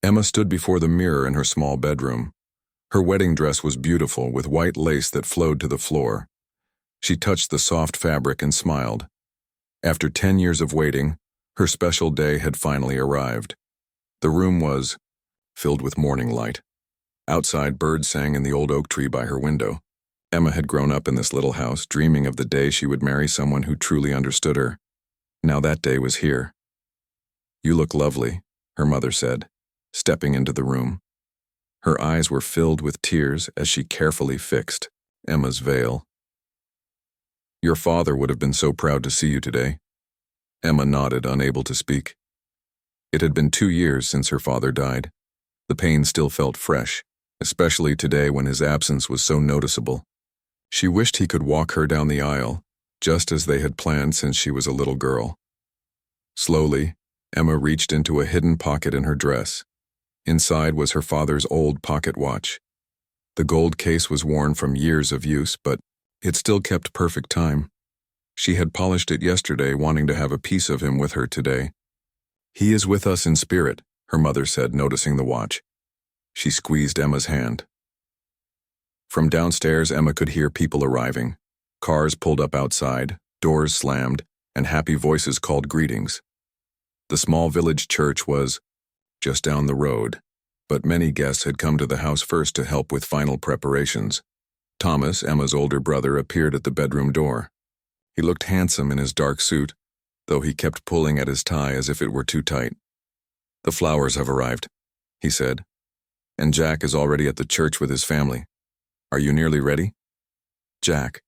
Emma stood before the mirror in her small bedroom. Her wedding dress was beautiful, with white lace that flowed to the floor. She touched the soft fabric and smiled. After 10 years of waiting, her special day had finally arrived. The room was filled with morning light. Outside, birds sang in the old oak tree by her window. Emma had grown up in this little house, dreaming of the day she would marry someone who truly understood her. Now that day was here. "You look lovely," her mother said, stepping into the room. Her eyes were filled with tears as she carefully fixed Emma's veil. "Your father would have been so proud to see you today." Emma nodded, unable to speak. It had been 2 years since her father died. The pain still felt fresh, especially today when his absence was so noticeable. She wished he could walk her down the aisle, just as they had planned since she was a little girl. Slowly, Emma reached into a hidden pocket in her dress. Inside was her father's old pocket watch. The gold case was worn from years of use, but it still kept perfect time. She had polished it yesterday, wanting to have a piece of him with her today. "He is with us in spirit," her mother said, noticing the watch. She squeezed Emma's hand. From downstairs, Emma could hear people arriving. Cars pulled up outside, doors slammed, and happy voices called greetings. The small village church was just down the road, but many guests had come to the house first to help with final preparations. Thomas, Emma's older brother, appeared at the bedroom door. He looked handsome in his dark suit, though he kept pulling at his tie as if it were too tight. "The flowers have arrived," he said, "and Jack is already at the church with his family. Are you nearly ready?" Jack.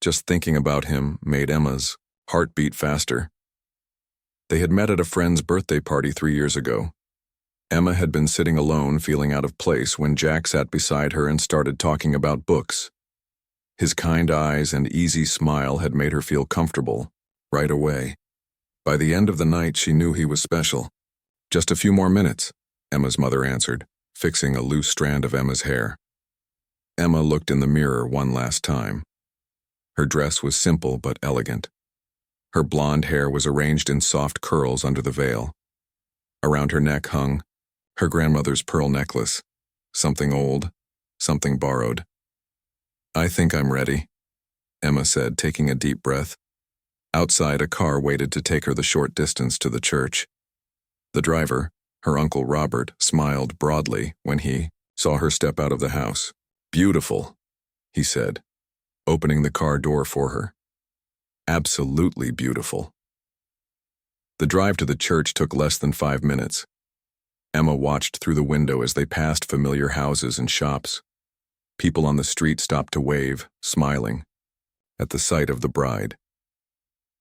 Just thinking about him made Emma's heart beat faster. They had met at a friend's birthday party 3 years ago. Emma had been sitting alone, feeling out of place, when Jack sat beside her and started talking about books. His kind eyes and easy smile had made her feel comfortable right away. By the end of the night, she knew he was special. "Just a few more minutes," Emma's mother answered, fixing a loose strand of Emma's hair. Emma looked in the mirror one last time. Her dress was simple but elegant. Her blonde hair was arranged in soft curls under the veil. Around her neck hung her grandmother's pearl necklace, something old, something borrowed. "I think I'm ready," Emma said, taking a deep breath. Outside, a car waited to take her the short distance to the church. The driver, her Uncle Robert, smiled broadly when he saw her step out of the house. "Beautiful," he said, opening the car door for her. "Absolutely beautiful." The drive to the church took less than 5 minutes. Emma watched through the window as they passed familiar houses and shops. People on the street stopped to wave, smiling, at the sight of the bride.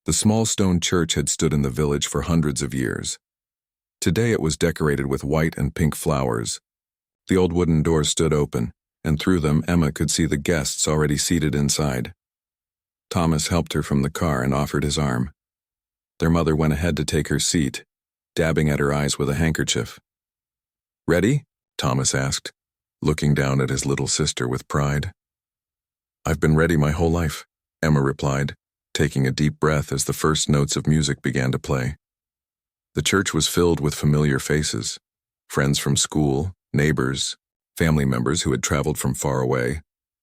The small stone church had stood in the village for hundreds of years. Today it was decorated with white and pink flowers. The old wooden doors stood open, and through them Emma could see the guests already seated inside. Thomas helped her from the car and offered his arm. Their mother went ahead to take her seat, dabbing at her eyes with a handkerchief. "Ready?" Thomas asked, looking down at his little sister with pride. "I've been ready my whole life," Emma replied, taking a deep breath as the first notes of music began to play. The church was filled with familiar faces, friends from school, neighbors, family members who had traveled from far away.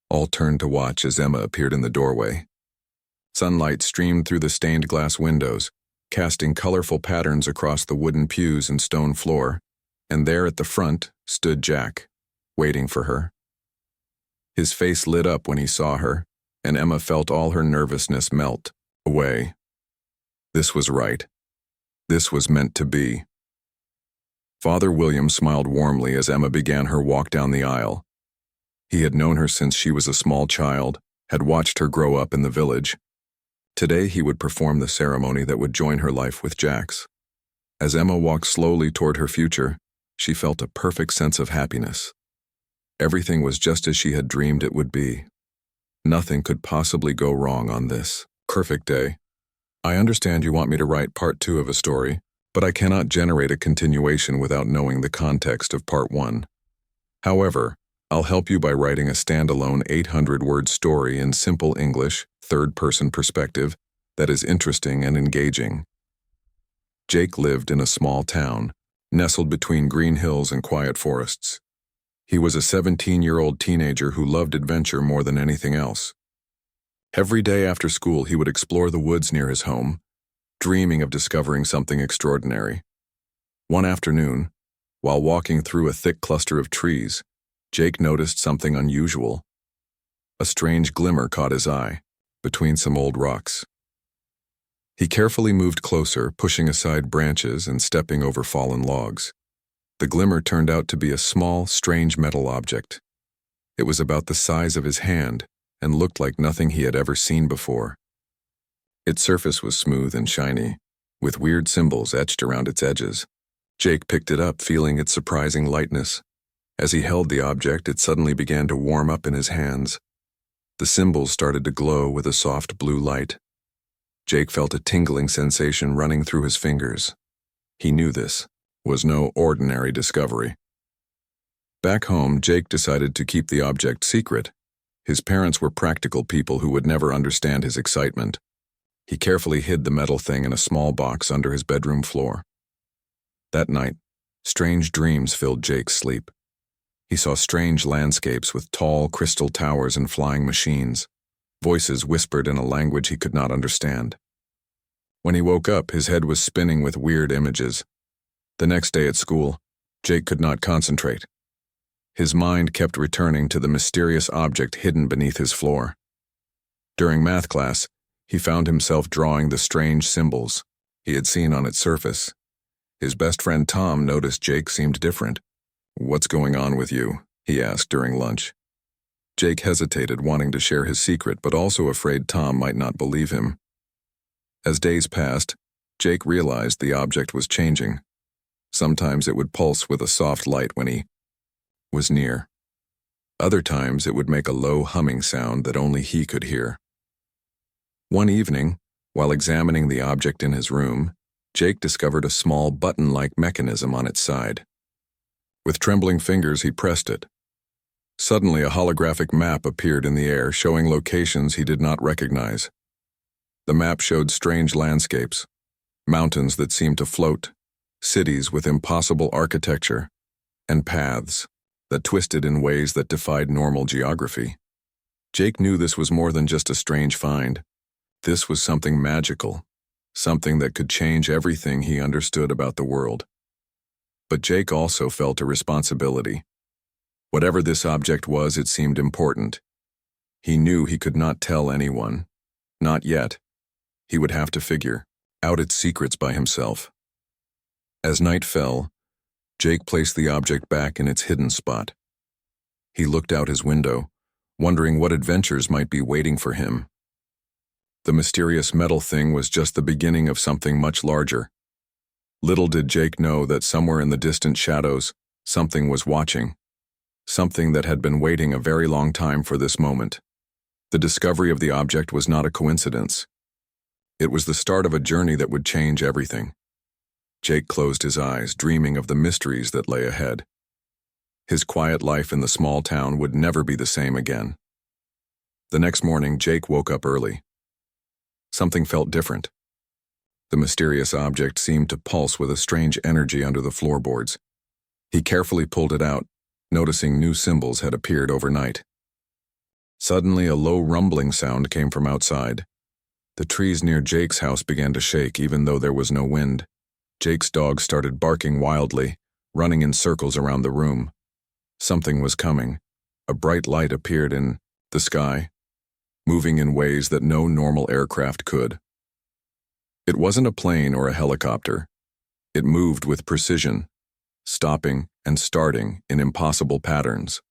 All turned to watch as Emma appeared in the doorway. Sunlight streamed through the stained glass windows, casting colorful patterns across the wooden pews and stone floor, and there at the front stood Jack, waiting for her. His face lit up when he saw her, and Emma felt all her nervousness melt away. This was right. This was meant to be. Father William smiled warmly as Emma began her walk down the aisle. He had known her since she was a small child, had watched her grow up in the village. Today he would perform the ceremony that would join her life with Jack's. As Emma walked slowly toward her future, she felt a perfect sense of happiness. Everything was just as she had dreamed it would be. Nothing could possibly go wrong on this perfect day. "I understand you want me to write part 2 of a story, but I cannot generate a continuation without knowing the context of part 1. However, I'll help you by writing a standalone 800-word story in simple English, third-person perspective, that is interesting and engaging." Jake lived in a small town, nestled between green hills and quiet forests. He was a 17-year-old teenager who loved adventure more than anything else. Every day after school, he would explore the woods near his home, dreaming of discovering something extraordinary. One afternoon, while walking through a thick cluster of trees, Jake noticed something unusual. A strange glimmer caught his eye, between some old rocks. He carefully moved closer, pushing aside branches and stepping over fallen logs. The glimmer turned out to be a small, strange metal object. It was about the size of his hand and looked like nothing he had ever seen before. Its surface was smooth and shiny, with weird symbols etched around its edges. Jake picked it up, feeling its surprising lightness. As he held the object, it suddenly began to warm up in his hands. The symbols started to glow with a soft blue light. Jake felt a tingling sensation running through his fingers. He knew this was no ordinary discovery. Back home, Jake decided to keep the object secret. His parents were practical people who would never understand his excitement. He carefully hid the metal thing in a small box under his bedroom floor. That night, strange dreams filled Jake's sleep. He saw strange landscapes with tall crystal towers and flying machines. Voices whispered in a language he could not understand. When he woke up, his head was spinning with weird images. The next day at school, Jake could not concentrate. His mind kept returning to the mysterious object hidden beneath his floor. During math class, he found himself drawing the strange symbols he had seen on its surface. His best friend Tom noticed Jake seemed different. "What's going on with you?" he asked during lunch. Jake hesitated, wanting to share his secret, but also afraid Tom might not believe him. As days passed, Jake realized the object was changing. Sometimes it would pulse with a soft light when he was near. Other times it would make a low humming sound that only he could hear. One evening, while examining the object in his room, Jake discovered a small button-like mechanism on its side. With trembling fingers, he pressed it. Suddenly, a holographic map appeared in the air, showing locations he did not recognize. The map showed strange landscapes, mountains that seemed to float, cities with impossible architecture, and paths that twisted in ways that defied normal geography. Jake knew this was more than just a strange find. This was something magical, something that could change everything he understood about the world. But Jake also felt a responsibility. Whatever this object was, it seemed important. He knew he could not tell anyone. Not yet. He would have to figure out its secrets by himself. As night fell, Jake placed the object back in its hidden spot. He looked out his window, wondering what adventures might be waiting for him. The mysterious metal thing was just the beginning of something much larger. Little did Jake know that somewhere in the distant shadows, something was watching. Something that had been waiting a very long time for this moment. The discovery of the object was not a coincidence. It was the start of a journey that would change everything. Jake closed his eyes, dreaming of the mysteries that lay ahead. His quiet life in the small town would never be the same again. The next morning, Jake woke up early. Something felt different. The mysterious object seemed to pulse with a strange energy under the floorboards. He carefully pulled it out, noticing new symbols had appeared overnight. Suddenly, a low rumbling sound came from outside. The trees near Jake's house began to shake, even though there was no wind. Jake's dog started barking wildly, running in circles around the room. Something was coming. A bright light appeared in the sky, moving in ways that no normal aircraft could. It wasn't a plane or a helicopter. It moved with precision, stopping and starting in impossible patterns.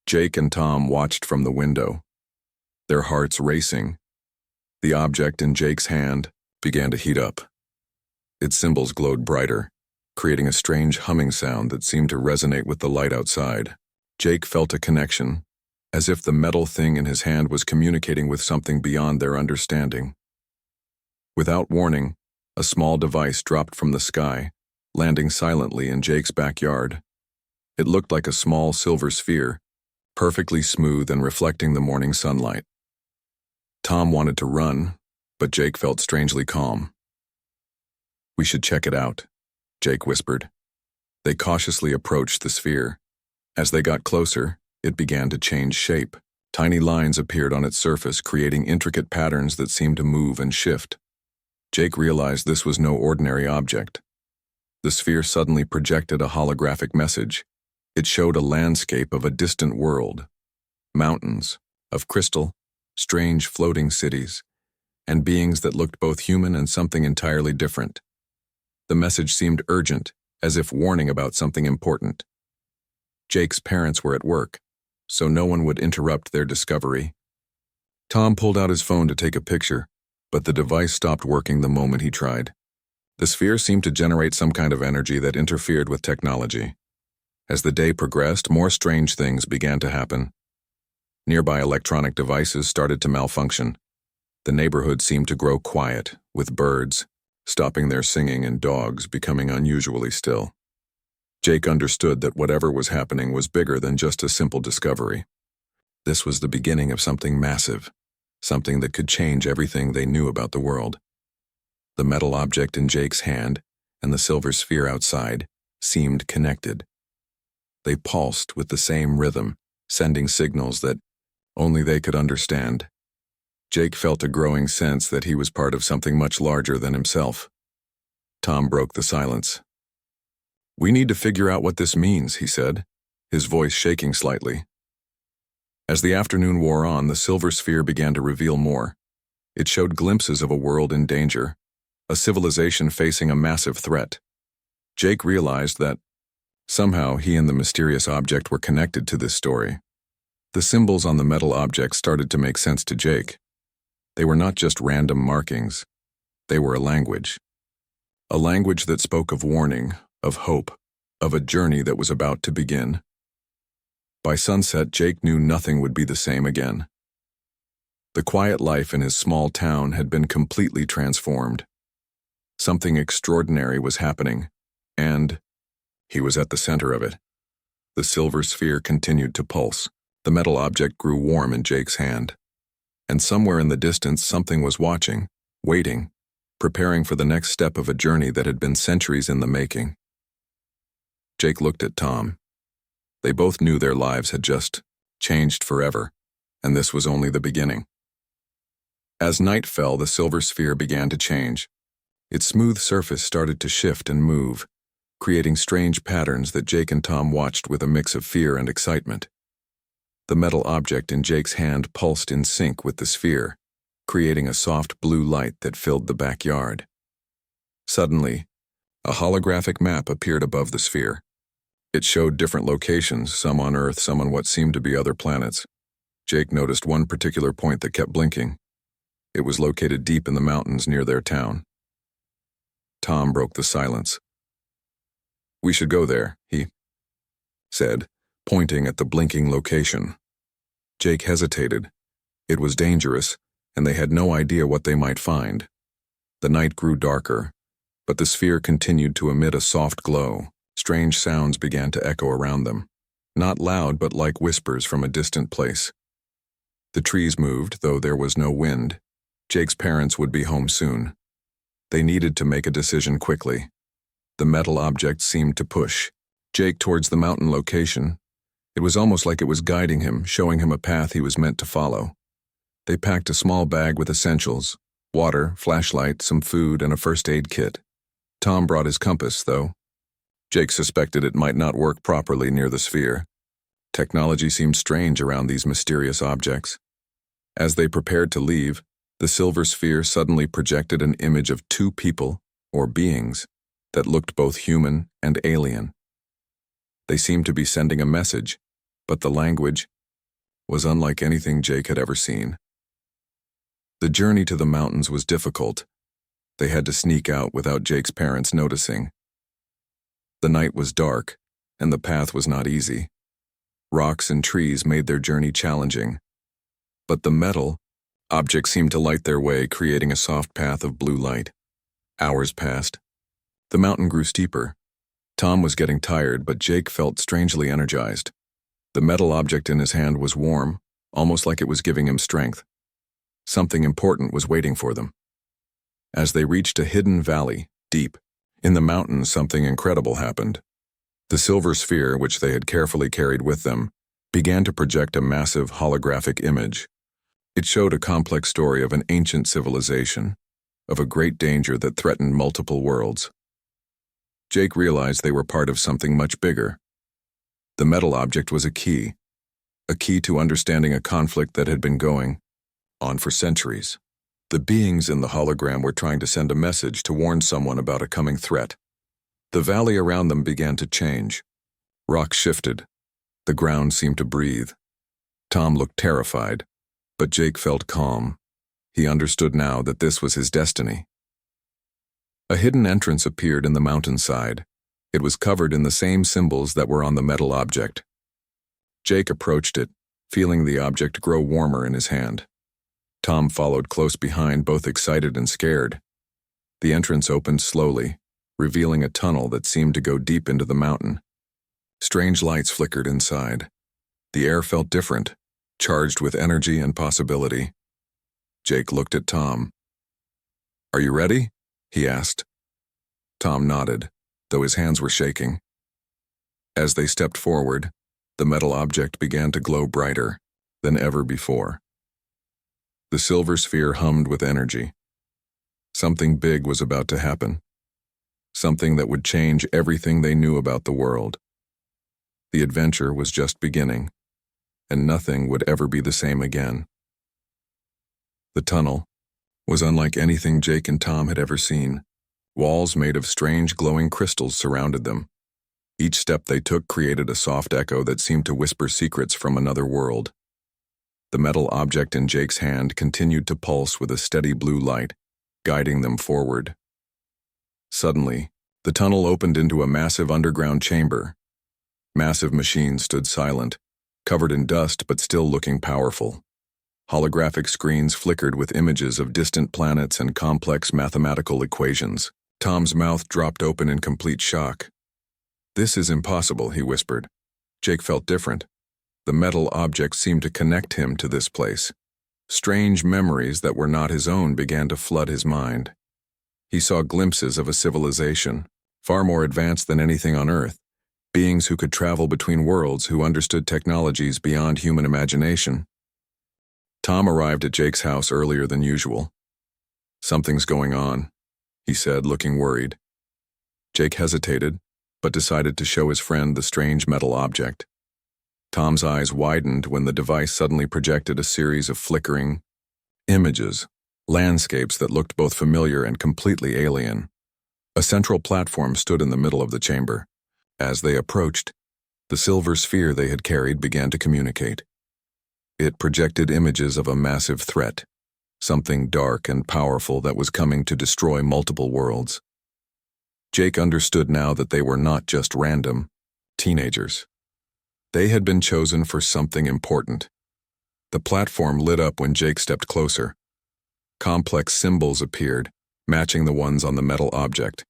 Jake and Tom watched from the window, their hearts racing. The object in Jake's hand began to heat up. Its symbols glowed brighter, creating a strange humming sound that seemed to resonate with the light outside. Jake felt a connection, as if the metal thing in his hand was communicating with something beyond their understanding. Without warning, a small device dropped from the sky, landing silently in Jake's backyard. It looked like a small silver sphere, perfectly smooth and reflecting the morning sunlight. Tom wanted to run, but Jake felt strangely calm. "We should check it out," Jake whispered. They cautiously approached the sphere. As they got closer, it began to change shape. Tiny lines appeared on its surface, creating intricate patterns that seemed to move and shift. Jake realized this was no ordinary object. The sphere suddenly projected a holographic message. It showed a landscape of a distant world. Mountains, of crystal, strange floating cities, and beings that looked both human and something entirely different. The message seemed urgent, as if warning about something important. Jake's parents were at work, so no one would interrupt their discovery. Tom pulled out his phone to take a picture, but the device stopped working the moment he tried. The sphere seemed to generate some kind of energy that interfered with technology. As the day progressed, more strange things began to happen. Nearby electronic devices started to malfunction. The neighborhood seemed to grow quiet, with birds stopping their singing and dogs becoming unusually still. Jake understood that whatever was happening was bigger than just a simple discovery. This was the beginning of something massive, something that could change everything they knew about the world. The metal object in Jake's hand and the silver sphere outside seemed connected. They pulsed with the same rhythm, sending signals that only they could understand. Jake felt a growing sense that he was part of something much larger than himself. Tom broke the silence. "We need to figure out what this means," he said, his voice shaking slightly. As the afternoon wore on, the silver sphere began to reveal more. It showed glimpses of a world in danger, a civilization facing a massive threat. Jake realized that somehow he and the mysterious object were connected to this story. The symbols on the metal object started to make sense to Jake. They were not just random markings. They were a language. A language that spoke of warning, of hope, of a journey that was about to begin. By sunset, Jake knew nothing would be the same again. The quiet life in his small town had been completely transformed. Something extraordinary was happening, and he was at the center of it. The silver sphere continued to pulse. The metal object grew warm in Jake's hand. And somewhere in the distance, something was watching, waiting, preparing for the next step of a journey that had been centuries in the making. Jake looked at Tom. They both knew their lives had just changed forever, and this was only the beginning. As night fell, the silver sphere began to change. Its smooth surface started to shift and move, creating strange patterns that Jake and Tom watched with a mix of fear and excitement. The metal object in Jake's hand pulsed in sync with the sphere, creating a soft blue light that filled the backyard. Suddenly, a holographic map appeared above the sphere. It showed different locations, some on Earth, some on what seemed to be other planets. Jake noticed one particular point that kept blinking. It was located deep in the mountains near their town. Tom broke the silence. "We should go there," he said, pointing at the blinking location. Jake hesitated. It was dangerous, and they had no idea what they might find. The night grew darker, but the sphere continued to emit a soft glow. Strange sounds began to echo around them, not loud but like whispers from a distant place. The trees moved, though there was no wind. Jake's parents would be home soon. They needed to make a decision quickly. The metal object seemed to push Jake towards the mountain location. It was almost like it was guiding him, showing him a path he was meant to follow. They packed a small bag with essentials: water, flashlight, some food, and a first aid kit. Tom brought his compass, though. Jake suspected it might not work properly near the sphere. Technology seemed strange around these mysterious objects. As they prepared to leave, the silver sphere suddenly projected an image of two people, or beings, that looked both human and alien. They seemed to be sending a message, but the language was unlike anything Jake had ever seen. The journey to the mountains was difficult. They had to sneak out without Jake's parents noticing. The night was dark, and the path was not easy. Rocks and trees made their journey challenging. But the metal objects seemed to light their way, creating a soft path of blue light. Hours passed. The mountain grew steeper. Tom was getting tired, but Jake felt strangely energized. The metal object in his hand was warm, almost like it was giving him strength. Something important was waiting for them. As they reached a hidden valley, deep In the mountains, something incredible happened. The silver sphere, which they had carefully carried with them, began to project a massive holographic image. It showed a complex story of an ancient civilization, of a great danger that threatened multiple worlds. Jake realized they were part of something much bigger. The metal object was a key to understanding a conflict that had been going on for centuries. The beings in the hologram were trying to send a message to warn someone about a coming threat. The valley around them began to change. Rocks shifted. The ground seemed to breathe. Tom looked terrified, but Jake felt calm. He understood now that this was his destiny. A hidden entrance appeared in the mountainside. It was covered in the same symbols that were on the metal object. Jake approached it, feeling the object grow warmer in his hand. Tom followed close behind, both excited and scared. The entrance opened slowly, revealing a tunnel that seemed to go deep into the mountain. Strange lights flickered inside. The air felt different, charged with energy and possibility. Jake looked at Tom. "Are you ready?" he asked. Tom nodded, though his hands were shaking. As they stepped forward, the metal object began to glow brighter than ever before. The silver sphere hummed with energy. Something big was about to happen. Something that would change everything they knew about the world. The adventure was just beginning, and nothing would ever be the same again. The tunnel was unlike anything Jake and Tom had ever seen. Walls made of strange glowing crystals surrounded them. Each step they took created a soft echo that seemed to whisper secrets from another world. The metal object in Jake's hand continued to pulse with a steady blue light, guiding them forward. Suddenly, the tunnel opened into a massive underground chamber. Massive machines stood silent, covered in dust but still looking powerful. Holographic screens flickered with images of distant planets and complex mathematical equations. Tom's mouth dropped open in complete shock. "This is impossible," he whispered. Jake felt different. The metal object seemed to connect him to this place. Strange memories that were not his own began to flood his mind. He saw glimpses of a civilization, far more advanced than anything on Earth, beings who could travel between worlds, who understood technologies beyond human imagination. Tom arrived at Jake's house earlier than usual. "Something's going on," he said, looking worried. Jake hesitated, but decided to show his friend the strange metal object. Tom's eyes widened when the device suddenly projected a series of flickering images, landscapes that looked both familiar and completely alien. A central platform stood in the middle of the chamber. As they approached, the silver sphere they had carried began to communicate. It projected images of a massive threat, something dark and powerful that was coming to destroy multiple worlds. Jake understood now that they were not just random teenagers. They had been chosen for something important. The platform lit up when Jake stepped closer. Complex symbols appeared, matching the ones on the metal object.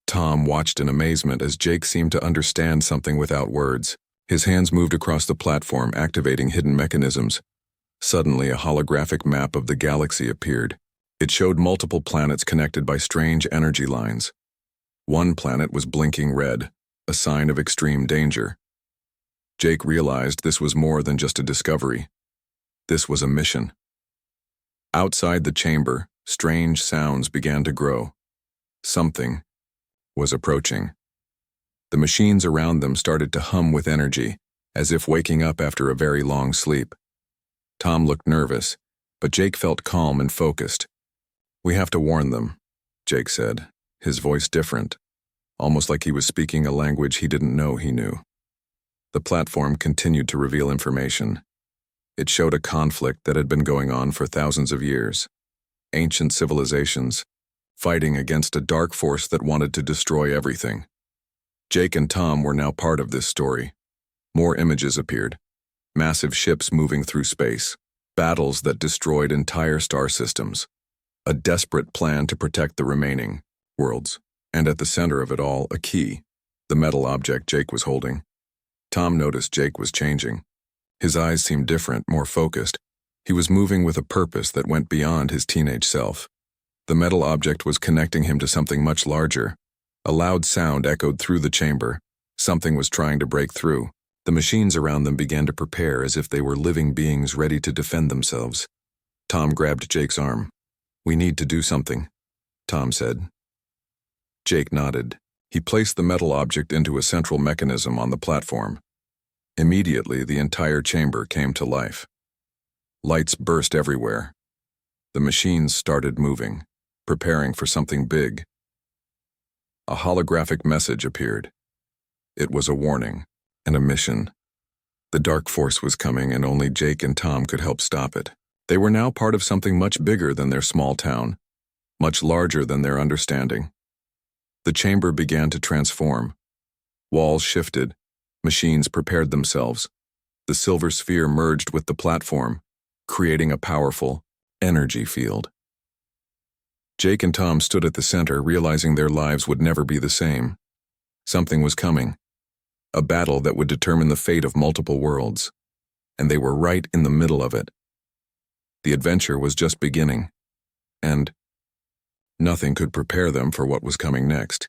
Tom watched in amazement as Jake seemed to understand something without words. His hands moved across the platform, activating hidden mechanisms. Suddenly, a holographic map of the galaxy appeared. It showed multiple planets connected by strange energy lines. One planet was blinking red, a sign of extreme danger. Jake realized this was more than just a discovery. This was a mission. Outside the chamber, strange sounds began to grow. Something was approaching. The machines around them started to hum with energy, as if waking up after a very long sleep. Tom looked nervous, but Jake felt calm and focused. "We have to warn them," Jake said, his voice different, almost like he was speaking a language he didn't know he knew. The platform continued to reveal information. It showed a conflict that had been going on for thousands of years. Ancient civilizations, fighting against a dark force that wanted to destroy everything. Jake and Tom were now part of this story. More images appeared. Massive ships moving through space. Battles that destroyed entire star systems. A desperate plan to protect the remaining worlds. And at the center of it all, a key, the metal object Jake was holding. Tom noticed Jake was changing. His eyes seemed different, more focused. He was moving with a purpose that went beyond his teenage self. The metal object was connecting him to something much larger, A loud sound echoed through the chamber. Something was trying to break through. The machines around them began to prepare as if they were living beings ready to defend themselves. Tom grabbed Jake's arm. "We need to do something," Tom said. Jake nodded. He placed the metal object into a central mechanism on the platform. Immediately, the entire chamber came to life. Lights burst everywhere. The machines started moving, preparing for something big. A holographic message appeared. It was a warning and a mission. The dark force was coming, and only Jake and Tom could help stop it. They were now part of something much bigger than their small town, much larger than their understanding. The chamber began to transform. Walls shifted. Machines prepared themselves. The silver sphere merged with the platform, creating a powerful energy field. Jake and Tom stood at the center, realizing their lives would never be the same. Something was coming. A battle that would determine the fate of multiple worlds. And they were right in the middle of it. The adventure was just beginning. And nothing could prepare them for what was coming next.